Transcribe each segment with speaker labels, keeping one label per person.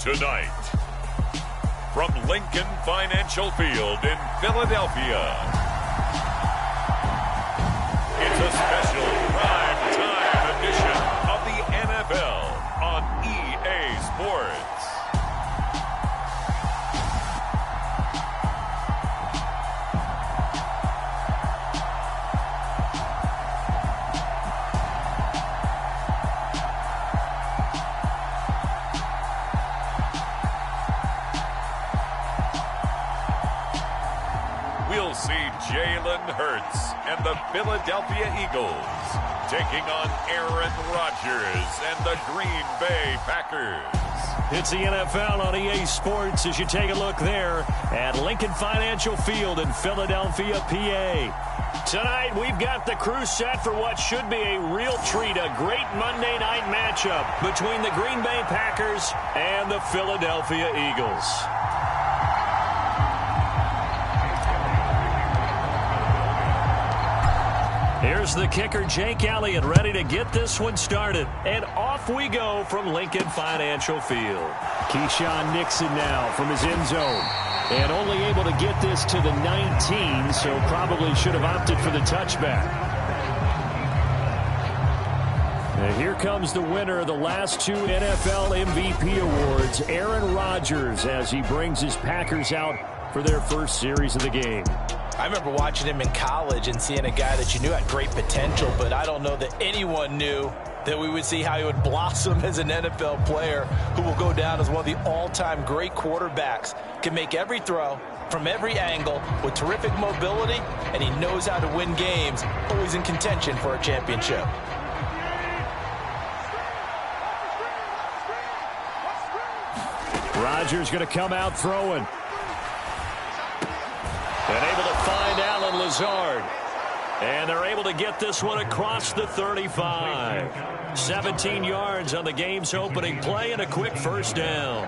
Speaker 1: Tonight, from Lincoln Financial Field in Philadelphia, it's a special prime-time edition of the NFL on EA Sports. We'll see Jalen Hurts and the Philadelphia Eagles taking on Aaron Rodgers and the Green Bay Packers.
Speaker 2: It's the NFL on EA Sports as you take a look there at Lincoln Financial Field in Philadelphia, PA. Tonight, we've got the crew set for what should be a real treat, a great Monday night matchup between the Green Bay Packers and the Philadelphia Eagles. Here's the kicker, Jake Elliott, ready to get this one started. And off we go from Lincoln Financial Field. Keyshawn Nixon now from his end zone. And only able to get this to the 19, so probably should have opted for the touchback. And here comes the winner of the last two NFL MVP awards, Aaron Rodgers, as he brings his Packers out for their first series of the game.
Speaker 3: I remember watching him in college and seeing a guy that you knew had great potential, but I don't know that anyone knew that we would see how he would blossom as an NFL player who will go down as one of the all-time great quarterbacks. Can make every throw from every angle with terrific mobility, and he knows how to win games, always in contention for a championship.
Speaker 2: Rodgers going to come out throwing. And able to find Allen Lazard. And they're able to get this one across the 35. 17 yards on the game's opening play and a quick first down.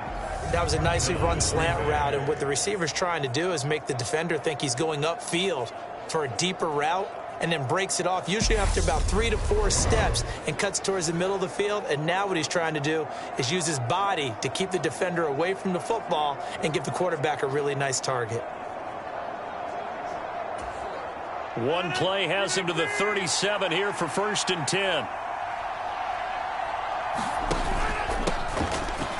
Speaker 4: That was a nicely run slant route, and what the receiver's trying to do is make the defender think he's going upfield for a deeper route and then breaks it off, usually after about 3 to 4 steps, and cuts towards the middle of the field. And now what he's trying to do is use his body to keep the defender away from the football and give the quarterback a really nice target.
Speaker 2: One play has him to the 37 here for 1st and 10.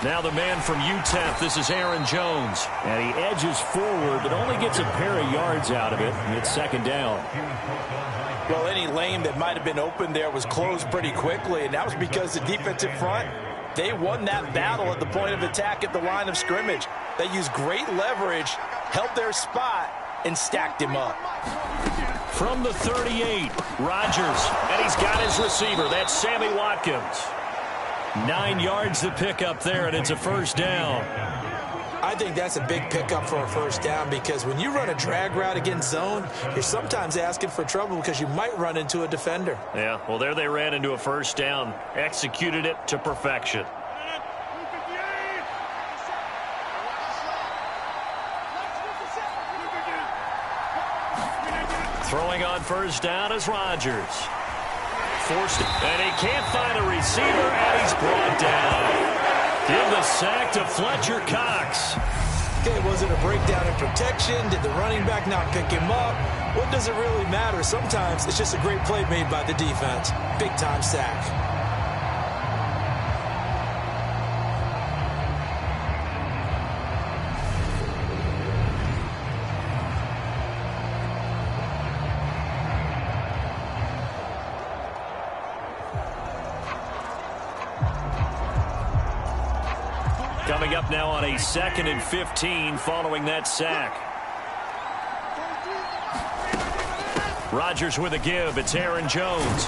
Speaker 2: Now the man from UTEP, this is Aaron Jones. And he edges forward, but only gets a pair of yards out of it. And it's 2nd down.
Speaker 3: Well, any lane that might have been open there was closed pretty quickly, and that was because the defensive front, they won that battle at the point of attack at the line of scrimmage. They used great leverage, held their spot, and stacked him up.
Speaker 2: From the 38, Rodgers, and he's got his receiver. That's Sammy Watkins. 9 yards to pick up there, and it's a 1st down.
Speaker 4: I think that's a big pickup for a 1st down, because when you run a drag route against zone, you're sometimes asking for trouble because you might run into a defender.
Speaker 2: Yeah, well, there they ran into a 1st down, executed it to perfection. Throwing on 1st down is Rodgers. Forced it, and he can't find a receiver, and he's brought down. Give the sack to Fletcher Cox.
Speaker 4: Okay, was it a breakdown in protection? Did the running back not pick him up? What does it really matter? Sometimes it's just a great play made by the defense. Big-time sack.
Speaker 2: Coming up now on a 2nd and 15 following that sack. Rodgers with a give. It's Aaron Jones.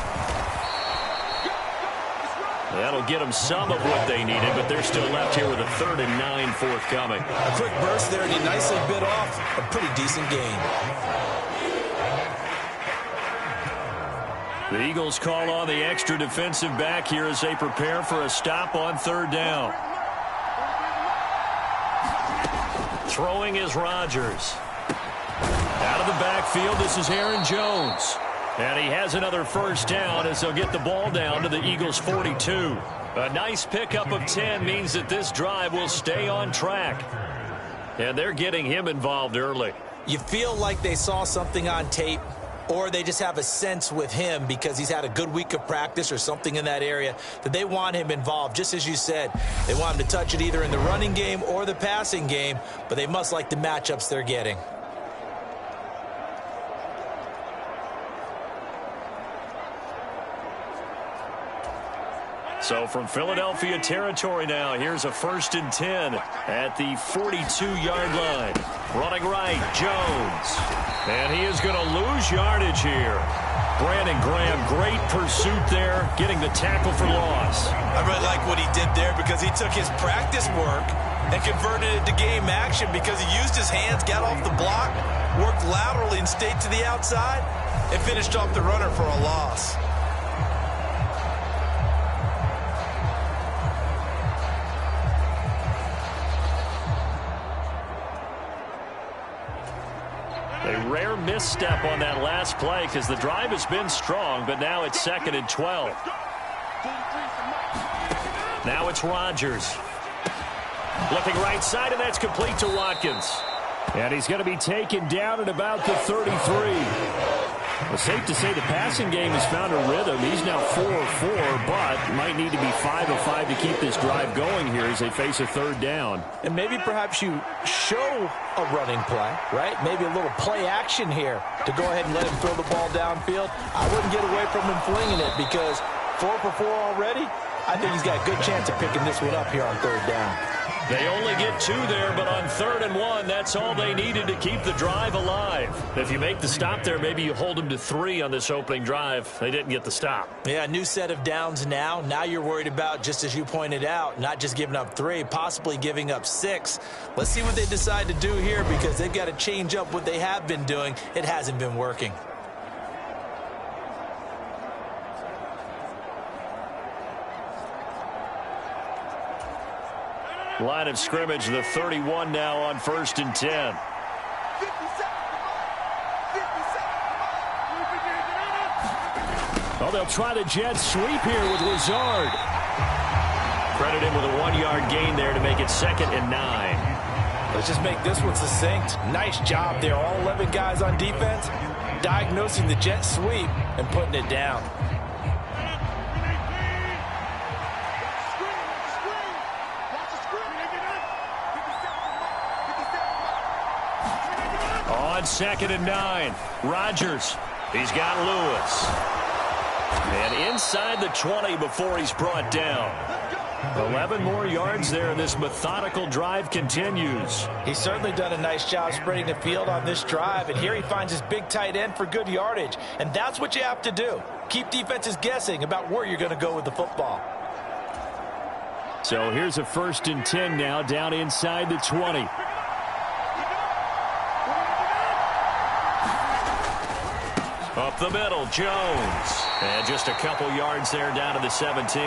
Speaker 2: That'll get them some of what they needed, but they're still left here with a 3rd and 9 forthcoming.
Speaker 4: A quick burst there, and he nicely bit off a pretty decent gain.
Speaker 2: The Eagles call on the extra defensive back here as they prepare for a stop on 3rd down. Throwing is Rodgers. Out of the backfield, this is Aaron Jones. And he has another 1st down as they'll get the ball down to the Eagles' 42. A nice pickup of 10 means that this drive will stay on track. And they're getting him involved early.
Speaker 4: You feel like they saw something on tape, or they just have a sense with him because he's had a good week of practice or something in that area that they want him involved. Just as you said, they want him to touch it either in the running game or the passing game, but they must like the matchups they're getting.
Speaker 2: So from Philadelphia territory now, here's a 1st and 10 at the 42-yard line. Running right, Jones. And he is going to lose yardage here. Brandon Graham, great pursuit there, getting the tackle for loss.
Speaker 3: I really like what he did there because he took his practice work and converted it to game action because he used his hands, got off the block, worked laterally and stayed to the outside, and finished off the runner for a loss.
Speaker 2: A rare misstep on that last play because the drive has been strong, but now it's 2nd and 12. Now it's Rodgers. Looking right side, and that's complete to Watkins. And he's going to be taken down at about the 33. Well, safe to say the passing game has found a rhythm. He's now 4 of 4, but might need to be 5 of 5 to keep this drive going here as they face a 3rd down.
Speaker 3: And maybe perhaps you show a running play, right? Maybe a little play action here to go ahead and let him throw the ball downfield. I wouldn't get away from him flinging it because 4 for 4 already, I think he's got a good chance of picking this one up here on 3rd down.
Speaker 2: They only get 2 there, but on 3rd and 1, that's all they needed to keep the drive alive. If you make the stop there, maybe you hold them to 3 on this opening drive. They didn't get the stop.
Speaker 4: Yeah, new set of downs now. Now you're worried about, just as you pointed out, not just giving up 3, possibly giving up 6. Let's see what they decide to do here because they've got to change up what they have been doing. It hasn't been working.
Speaker 2: Line of scrimmage, the 31 now on 1st and 10. Well, they'll try the jet sweep here with Lazard. Credit him with a 1-yard gain there to make it 2nd and 9.
Speaker 3: Let's just make this one succinct. Nice job there. All 11 guys on defense diagnosing the jet sweep and putting it down.
Speaker 2: On 2nd and 9, Rodgers. He's got Lewis. And inside the 20 before he's brought down. 11 more yards there, and this methodical drive continues.
Speaker 3: He's certainly done a nice job spreading the field on this drive, and here he finds his big tight end for good yardage. And that's what you have to do. Keep defenses guessing about where you're going to go with the football.
Speaker 2: So here's a 1st and 10 now, down inside the 20. Up the middle, Jones. And just a couple yards there down to the 17.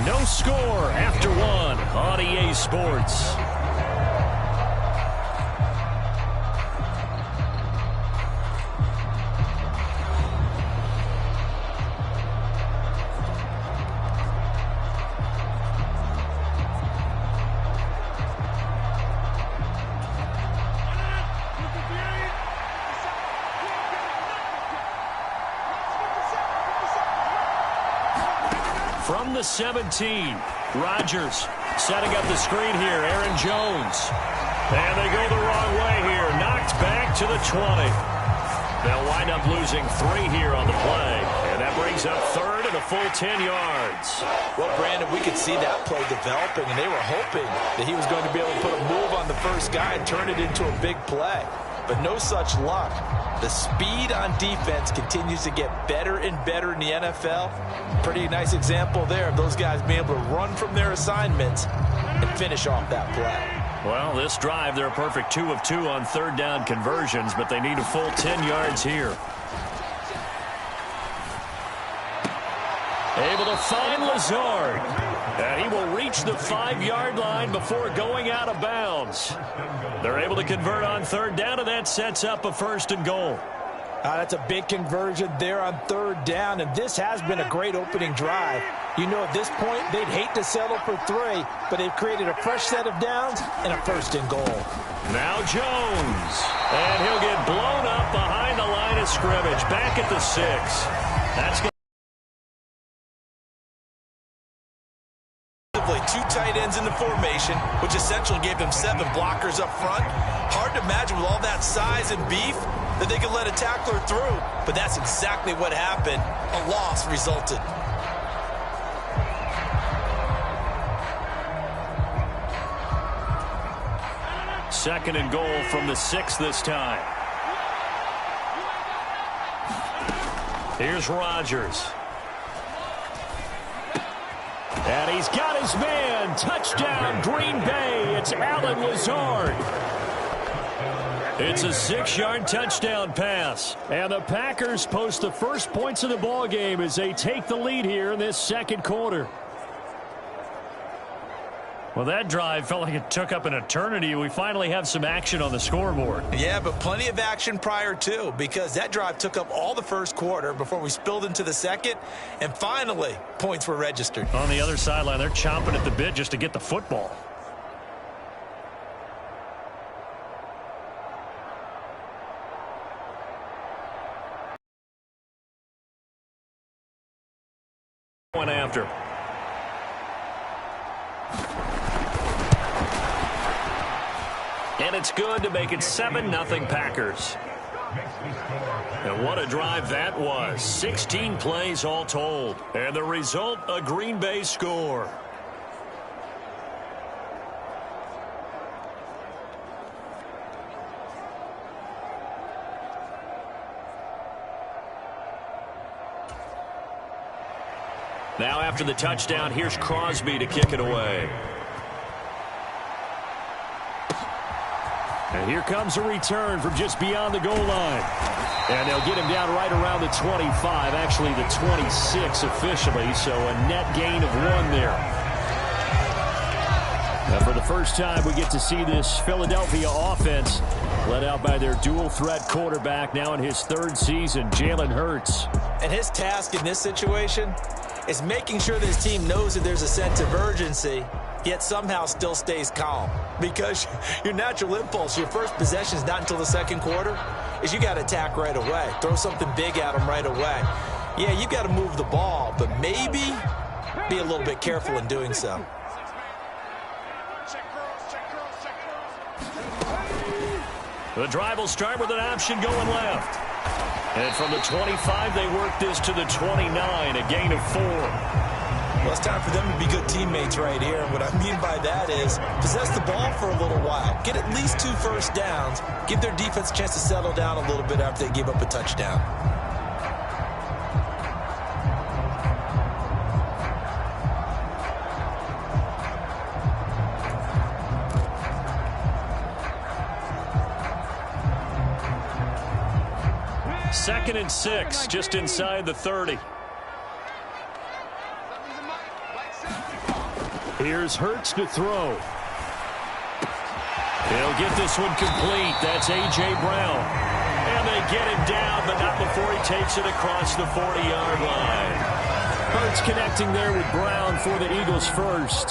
Speaker 2: No score after 1 on EA Sports. From the 17, Rodgers setting up the screen here. Aaron Jones. And they go the wrong way here. Knocked back to the 20. They'll wind up losing 3 here on the play. And that brings up 3rd and a full 10 yards.
Speaker 3: Well, Brandon, we could see that play developing, and they were hoping that he was going to be able to put a move on the first guy and turn it into a big play. But no such luck. The speed on defense continues to get better and better in the NFL. Pretty nice example there of those guys being able to run from their assignments and finish off that play.
Speaker 2: Well, this drive, they're a perfect 2 of 2 on 3rd down conversions, but they need a full 10 yards here. Able to find Lazard. And he will reach the 5-yard line before going out of bounds. They're able to convert on third down, and that sets up a 1st and goal.
Speaker 3: That's a big conversion there on third down, and this has been a great opening drive. You know, at this point, they'd hate to settle for 3, but they've created a fresh set of downs and a 1st and goal.
Speaker 2: Now Jones, and he'll get blown up behind the line of scrimmage, back at the 6. That's going
Speaker 5: 2 tight ends in the formation, which essentially gave them 7 blockers up front. Hard to imagine with all that size and beef that they could let a tackler through, but that's exactly what happened. A loss resulted.
Speaker 2: Second and goal from the 6 this time. Here's Rodgers. And he's got his man. Touchdown, Green Bay. It's Allen Lazard. It's a 6-yard touchdown pass. And the Packers post the first points of the ballgame as they take the lead here in this second quarter. Well, that drive felt like it took up an eternity. We finally have some action on the scoreboard.
Speaker 5: Yeah, but plenty of action prior to, because that drive took up all the first quarter before we spilled into the second, and finally, points were registered.
Speaker 2: On the other sideline, they're chomping at the bit just to get the football. One after. And it's good to make it 7-0 Packers. And what a drive that was. 16 plays all told. And the result, a Green Bay score. Now after the touchdown, here's Crosby to kick it away. And here comes a return from just beyond the goal line. And they'll get him down right around the 25, actually the 26 officially, so a net gain of 1 there. Now for the first time, we get to see this Philadelphia offense led out by their dual-threat quarterback now in his 3rd season, Jalen Hurts.
Speaker 4: And his task in this situation is making sure that his team knows that there's a sense of urgency, yet somehow still stays calm. Because your natural impulse, your first possession is not until the second quarter, is you got to attack right away. Throw something big at them right away. Yeah, you got to move the ball, but maybe be a little bit careful in doing so.
Speaker 2: The drive will start with an option going left. And from the 25, they work this to the 29, a gain of 4.
Speaker 5: Well, it's time for them to be good teammates right here. And what I mean by that is possess the ball for a little while. Get at least 2 first downs. Give their defense a chance to settle down a little bit after they give up a touchdown.
Speaker 2: Second and 6, just inside the 30. Here's Hurts to throw. He'll get this one complete. That's A.J. Brown. And they get him down, but not before he takes it across the 40-yard line. Hurts connecting there with Brown for the Eagles first.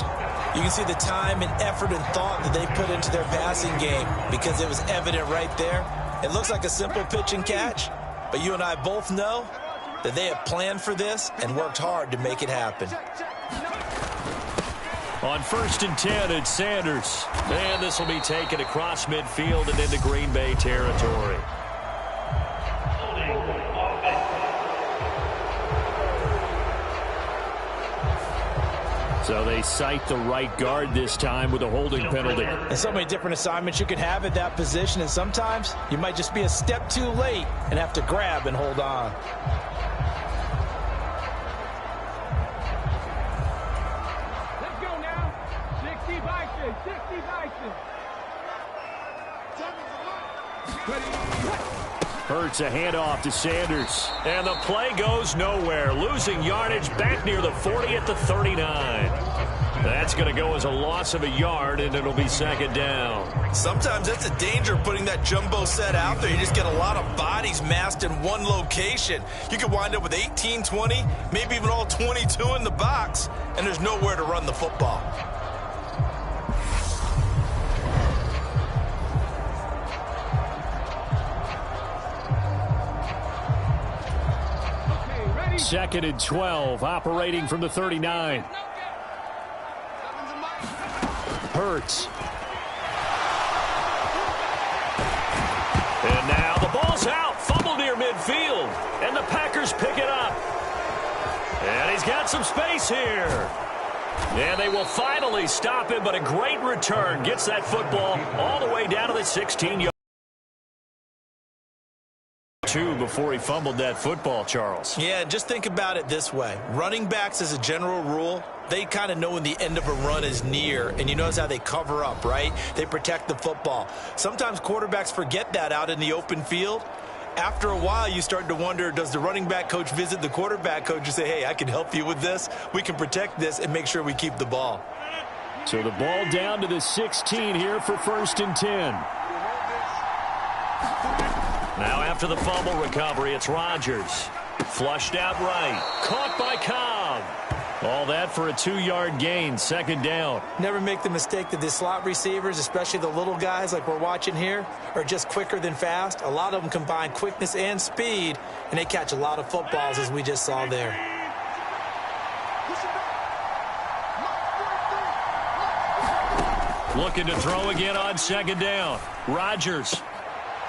Speaker 5: You can see the time and effort and thought that they put into their passing game because it was evident right there. It looks like a simple pitch and catch, but you and I both know that they have planned for this and worked hard to make it happen.
Speaker 2: On 1st and 10, it's Sanders. And this will be taken across midfield and into Green Bay territory. So they cite the right guard this time with a holding penalty.
Speaker 3: And so many different assignments you could have at that position, and sometimes you might just be a step too late and have to grab and hold on.
Speaker 2: Hurts a handoff to Sanders. And the play goes nowhere. Losing yardage back near the 40 at the 39. That's going to go as a loss of a yard, and it'll be second down.
Speaker 5: Sometimes that's a danger putting that jumbo set out there. You just get a lot of bodies massed in one location. You could wind up with 18, 20, maybe even all 22 in the box, and there's nowhere to run the football.
Speaker 2: Second and 12, operating from the 39. Hurts. And now the ball's out. Fumble near midfield. And the Packers pick it up. And he's got some space here. And they will finally stop him, but a great return. Gets that football all the way down to the 16-yard. Before he fumbled that football, Charles.
Speaker 5: Yeah, just think about it this way. Running backs, as a general rule, they kind of know when the end of a run is near, and you notice how they cover up, right? They protect the football. Sometimes quarterbacks forget that out in the open field. After a while, you start to wonder, does the running back coach visit the quarterback coach and say, hey, I can help you with this. We can protect this and make sure we keep the ball.
Speaker 2: So the ball down to the 16 here for 1st and 10. Now after the fumble recovery, it's Rodgers. Flushed out right. Caught by Cobb. All that for a 2-yard gain, second down.
Speaker 4: Never make the mistake that the slot receivers, especially the little guys like we're watching here, are just quicker than fast. A lot of them combine quickness and speed, and they catch a lot of footballs, as we just saw there.
Speaker 2: Looking to throw again on second down. Rodgers.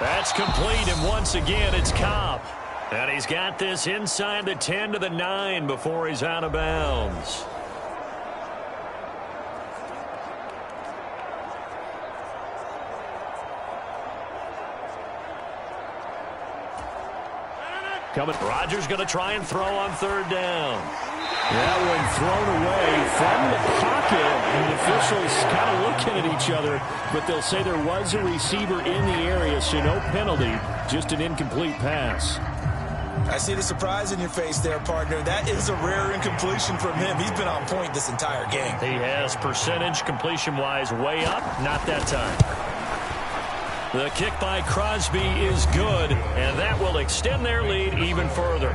Speaker 2: That's complete, and once again, it's Cobb. And he's got this inside the 10 to the 9 before he's out of bounds. Coming, Rodgers going to try and throw on 3rd down. That one thrown away from the pocket, and the officials kind of looking at each other, but they'll say there was a receiver in the area, so no penalty, just an incomplete pass.
Speaker 5: I see the surprise in your face there, partner. That is a rare incompletion from him. He's been on point this entire game.
Speaker 2: He has percentage completion-wise way up, not that time. The kick by Crosby is good, and that will extend their lead even further.